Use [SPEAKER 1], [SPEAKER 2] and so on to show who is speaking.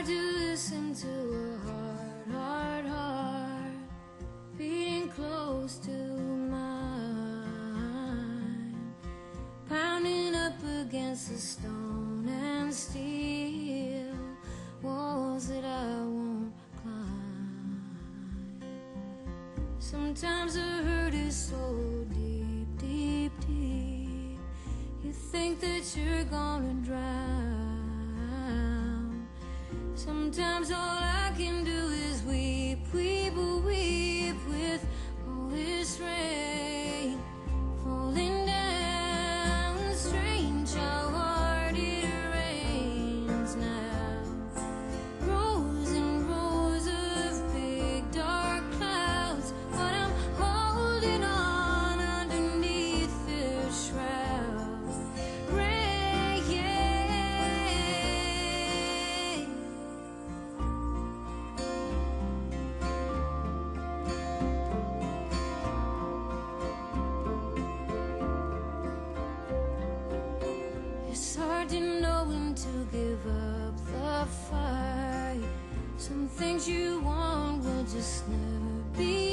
[SPEAKER 1] hard to listen to a heart beating close to mine, pounding up against the stone and steel walls that I won't climb. Sometimes the hurt is so deep, deep, deep, you think that you're gonna drown. Sometimes all I can do is weep, weep, weep with all this rain falling down. Strange how hard it rains now. Rows and rows of big dark clouds, but I'm holding on underneath their shroud. Rain, it's hard to know when to give up the fight. Some things you want will just never be